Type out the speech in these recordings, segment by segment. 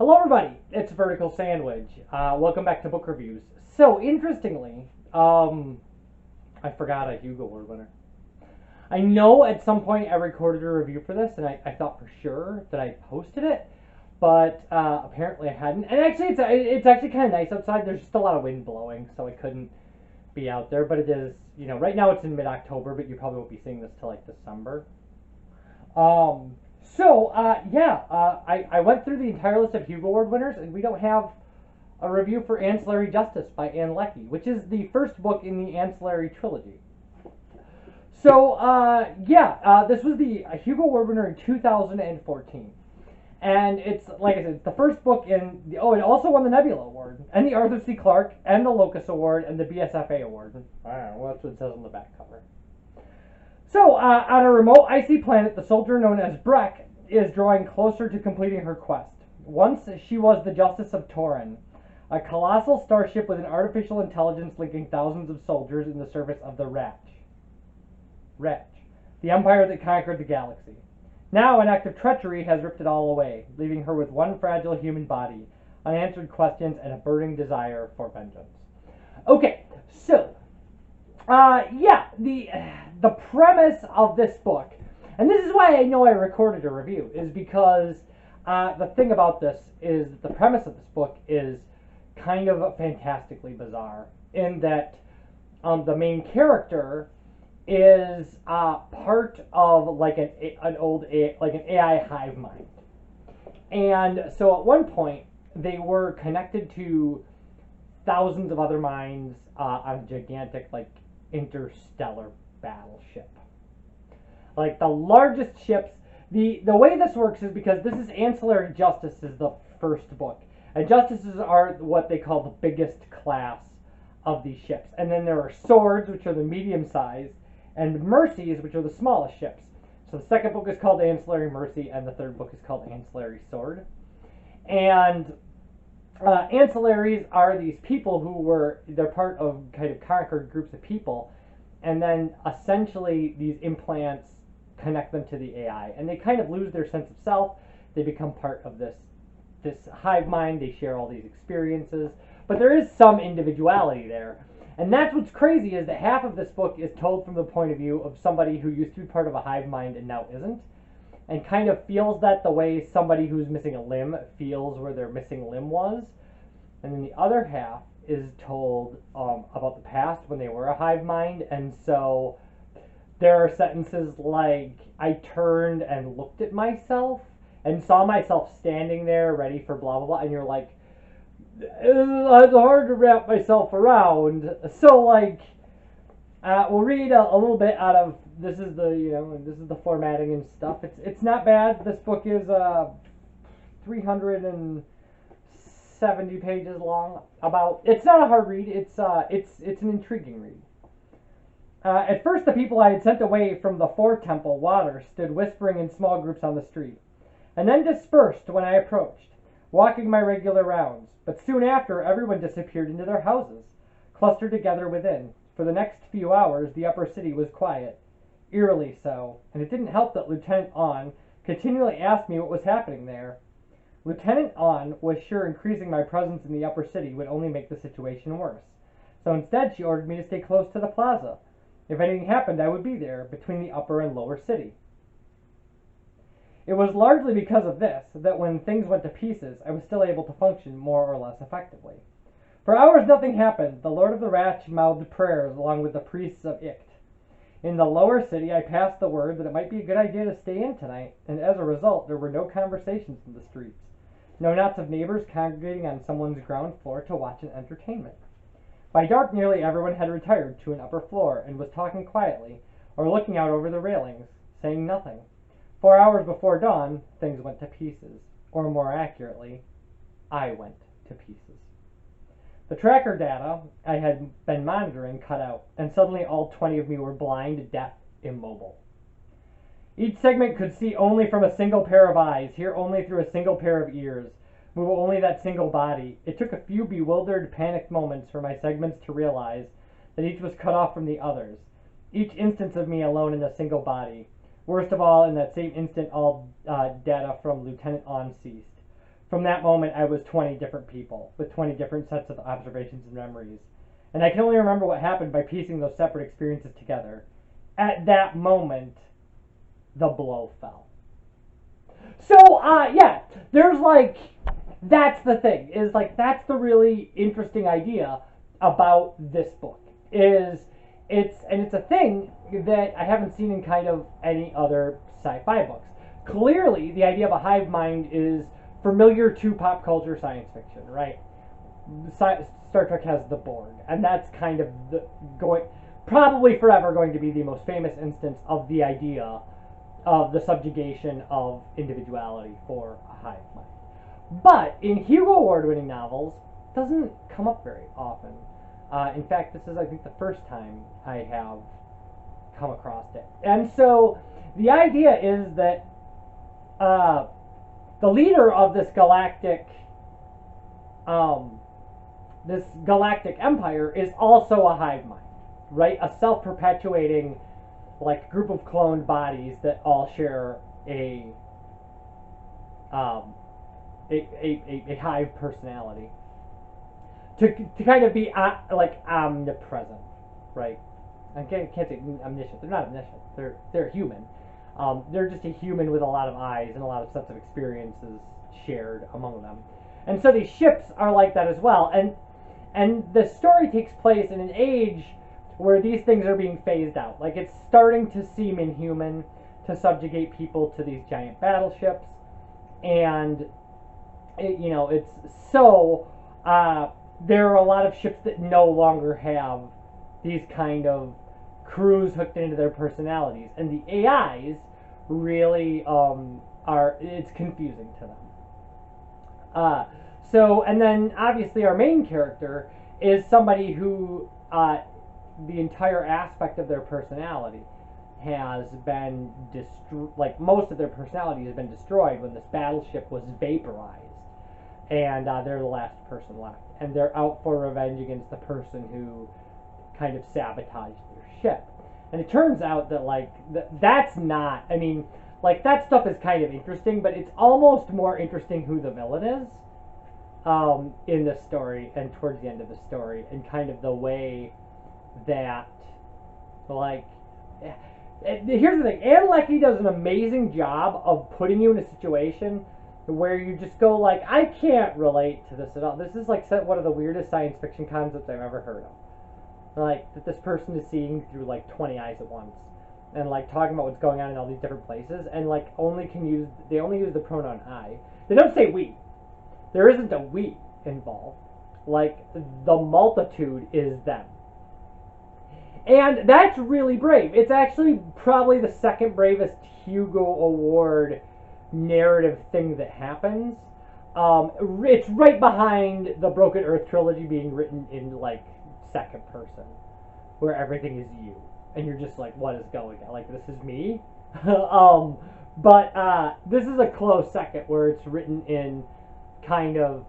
Hello everybody, it's Vertical Sandwich. Welcome back to Book Reviews. So, interestingly, I forgot a Hugo Award winner. I know at some point I recorded a review for this, and I thought for sure that I posted it, but apparently I hadn't. And actually, it's actually kind of nice outside. There's just a lot of wind blowing, so I couldn't be out there. But it is, right now it's in mid-October, but you probably won't be seeing this till like December. I went through the entire list of Hugo Award winners, and we don't have a review for Ancillary Justice by Ann Leckie, which is the first book in the Ancillary Trilogy. So, this was the Hugo Award winner in 2014. And it's, like I said, it's the first book in it also won the Nebula Award, and the Arthur C. Clarke, and the Locus Award, and the BSFA Award. I don't know, that's what it says on the back cover. So, on a remote icy planet, the soldier known as Breck is drawing closer to completing her quest. Once she was the Justice of Torin, a colossal starship with an artificial intelligence linking thousands of soldiers in the service of the Ratch, the empire that conquered the galaxy. Now, an act of treachery has ripped it all away, leaving her with one fragile human body, unanswered questions, and a burning desire for vengeance. Okay, so the premise of this book, and this is why I know I recorded a review, is because the thing about this is the premise of this book is kind of fantastically bizarre in that the main character is part of like an AI hive mind, and so at one point they were connected to thousands of other minds on a gigantic interstellar battleship. Like the largest ships. The way this works is because this is Ancillary Justice is the first book. And Justices are what they call the biggest class of these ships. And then there are Swords, which are the medium sized, and Mercies, which are the smallest ships. So the second book is called Ancillary Mercy, and the third book is called Ancillary Sword. And ancillaries are these people they're part of kind of conquered groups of people, and then essentially these implants connect them to the AI, and they kind of lose their sense of self. They become part of this hive mind. They share all these experiences, but there is some individuality there. And that's what's crazy, is that half of this book is told from the point of view of somebody who used to be part of a hive mind and now isn't, and kind of feels that the way somebody who's missing a limb feels where their missing limb was. And then the other half is told about the past when they were a hive mind, and so there are sentences like, I turned and looked at myself and saw myself standing there ready for blah blah blah, and you're like, it's hard to wrap myself around. So we'll read a little bit out of this is the formatting and stuff. It's not bad. This book is 370 pages long. It's not a hard read. It's an intriguing read. At first, the people I had sent away from the Temple Water stood whispering in small groups on the street, and then dispersed when I approached, walking my regular rounds. But soon after, everyone disappeared into their houses, clustered together within. For the next few hours, the upper city was quiet, eerily so, and it didn't help that Lieutenant Ahn continually asked me what was happening there. Lieutenant Ahn was sure increasing my presence in the upper city would only make the situation worse. So instead, she ordered me to stay close to the plaza. If anything happened, I would be there, between the upper and lower city. It was largely because of this that when things went to pieces, I was still able to function more or less effectively. For hours nothing happened. The Lord of the Ratch mouthed prayers along with the priests of Icht. In the lower city, I passed the word that it might be a good idea to stay in tonight, and as a result, there were no conversations in the streets. No knots of neighbors congregating on someone's ground floor to watch an entertainment. By dark, nearly everyone had retired to an upper floor and was talking quietly, or looking out over the railings, saying nothing. 4 hours before dawn, things went to pieces. Or more accurately, I went to pieces. The tracker data I had been monitoring cut out, and suddenly all 20 of me were blind, deaf, immobile. Each segment could see only from a single pair of eyes, hear only through a single pair of ears, move only that single body. It took a few bewildered, panicked moments for my segments to realize that each was cut off from the others, each instance of me alone in a single body. Worst of all, in that same instant, all data from Lieutenant Ahn ceased. from that moment I was 20 different people with 20 different sets of observations and memories. And I can only remember what happened by piecing those separate experiences together. At that moment, the blow fell. So, yeah, there's like, that's the thing, is like, that's the really interesting idea about this book, is it's a thing that I haven't seen in kind of any other sci-fi books. Clearly, the idea of a hive mind is familiar to pop culture science fiction, right? Star Trek has the Borg, and that's kind of probably forever going to be the most famous instance of the idea of the subjugation of individuality for a hive mind. But in Hugo Award-winning novels, it doesn't come up very often. In fact, this is, I think, the first time I have come across it. And so the idea is that the leader of this galactic empire is also a hive mind, right? A self-perpetuating, like, group of cloned bodies that all share a hive personality. To kind of be like omnipresent, right? I can't say omniscient. They're not omniscient. They're human. They're just a human with a lot of eyes and a lot of sets of experiences shared among them. And so these ships are like that as well. And the story takes place in an age where these things are being phased out. Like, it's starting to seem inhuman to subjugate people to these giant battleships, and it's so. There are a lot of ships that no longer have these kind of crews hooked into their personalities, and the AIs really it's confusing to them. And then obviously our main character is somebody who the entire aspect of their personality has been like most of their personality has been destroyed when this battleship was vaporized. And they're the last person left. And they're out for revenge against the person who kind of sabotaged their ship. And it turns out that, like, that's not, I mean, like, that stuff is kind of interesting, but it's almost more interesting who the villain is in this story and towards the end of the story. And kind of the way that, like, here's the thing. Ann Leckie does an amazing job of putting you in a situation where you just go like, I can't relate to this at all. This is like one of the weirdest science fiction concepts I've ever heard of. Like, that this person is seeing through like 20 eyes at once, and like talking about what's going on in all these different places, and like they only use the pronoun I. They don't say we. There isn't a we involved. Like, the multitude is them. And that's really brave. It's actually probably the second bravest Hugo Award narrative thing that happens. It's right behind the Broken Earth trilogy being written in like second person, where everything is you and you're just like, what is going on? Like, this is me. But this is a close second where it's written in kind of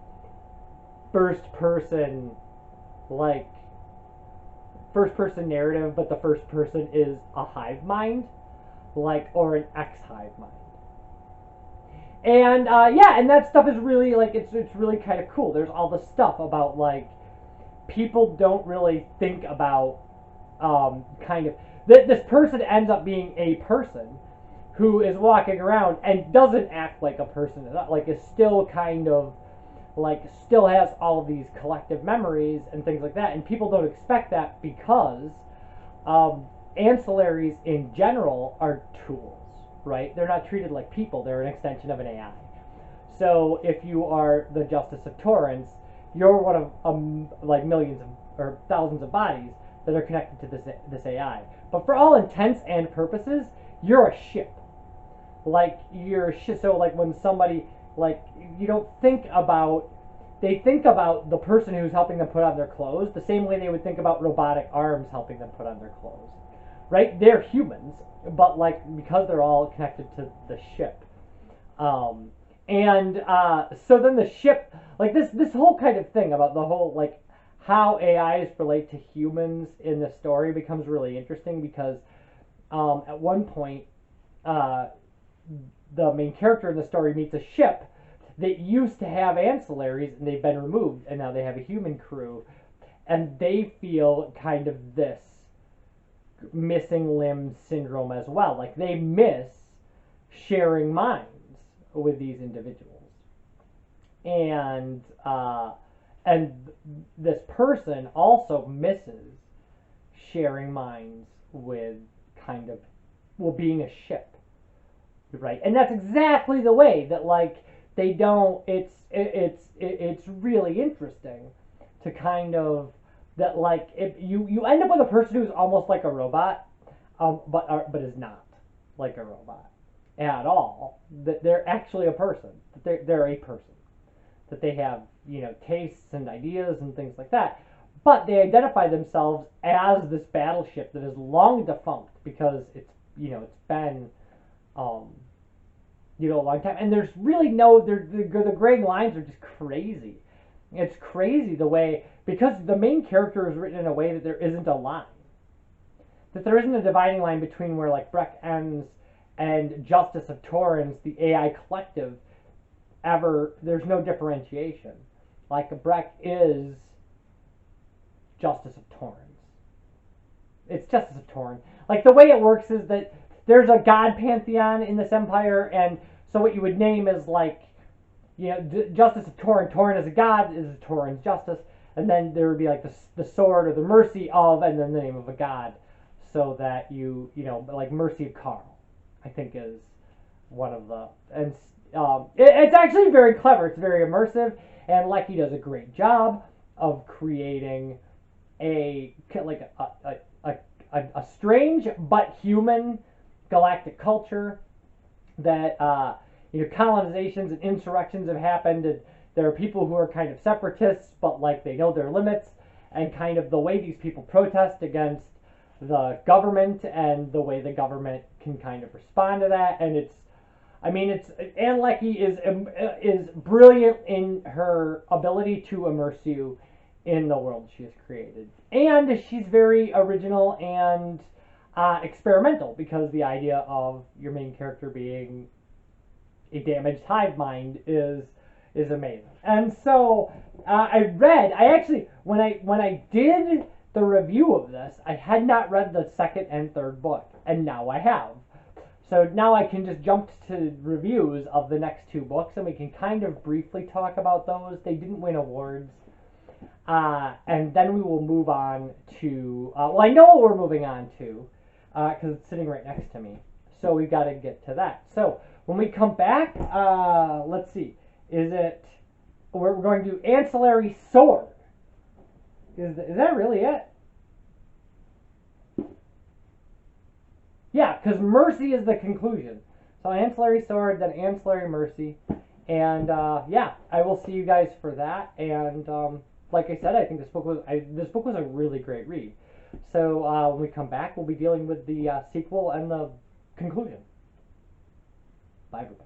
first person narrative, but the first person is a hive mind, like, or an ex-hive mind. And and that stuff is really like it's really kind of cool. There's all the stuff about like people don't really think about kind of this person ends up being a person who is walking around and doesn't act like a person, like is still kind of like still has all of these collective memories and things like that, and people don't expect that because ancillaries in general are tools. Right? They're not treated like people. They're an extension of an AI. So if you are the Justice of Torrance, you're one of like millions or thousands of bodies that are connected to this AI. But for all intents and purposes, you're a ship. Like, you're a ship. So like when somebody, like, you don't think about, they think about the person who's helping them put on their clothes the same way they would think about robotic arms helping them put on their clothes. Right? They're humans, but like because they're all connected to the ship, so then the ship, like this whole kind of thing about the whole like how AIs relate to humans in the story becomes really interesting because at one point the main character in the story meets a ship that used to have ancillaries and they've been removed, and now they have a human crew, and they feel kind of this missing limb syndrome as well. Like, they miss sharing minds with these individuals, and this person also misses sharing minds with kind of, well, being a ship, right? And that's exactly the way that, like, they don't. It's really interesting to kind of, that, like, if you end up with a person who's almost like a robot, but is not like a robot at all. That they're actually a person. That they're a person. That they have, you know, tastes and ideas and things like that. But they identify themselves as this battleship that is long defunct because it's, you know, it's been, you know, a long time. And there's really no, the graying lines are just crazy. It's crazy the way, because the main character is written in a way that there isn't a line. That there isn't a dividing line between where, like, Breck ends and Justice of Torrens, the AI collective, there's no differentiation. Like, Breck is Justice of Torrens. It's Justice of Torrens. Like, the way it works is that there's a god pantheon in this empire, and so what you would name is, like, you know, Justice of Torren. Torren is a god, is Torren's justice, and then there would be, like, the sword or the mercy of, and then the name of a god, so that you know, like, Mercy of Carl, I think, is one of the, and it's actually very clever. It's very immersive, and Leckie does a great job of creating a strange but human galactic culture that, you know, colonizations and insurrections have happened, and there are people who are kind of separatists, but, like, they know their limits, and kind of the way these people protest against the government and the way the government can kind of respond to that. And it's, I mean, Ann Leckie is brilliant in her ability to immerse you in the world she has created, and she's very original and experimental, because the idea of your main character being a damaged hive mind is amazing. And so I actually, when I did the review of this, I had not read the second and third book, and now I have. So now I can just jump to reviews of the next two books, and we can kind of briefly talk about those. They didn't win awards. And then we will move on to, well, I know what we're moving on to, because it's sitting right next to me. So we've got to get to that. So when we come back, let's see, we're going to do Ancillary Sword. Is that really it? Yeah, because Mercy is the conclusion. So Ancillary Sword, then Ancillary Mercy. And yeah, I will see you guys for that. And like I said, I think this book was a really great read. So when we come back, we'll be dealing with the sequel and the conclusion. Bye, everybody.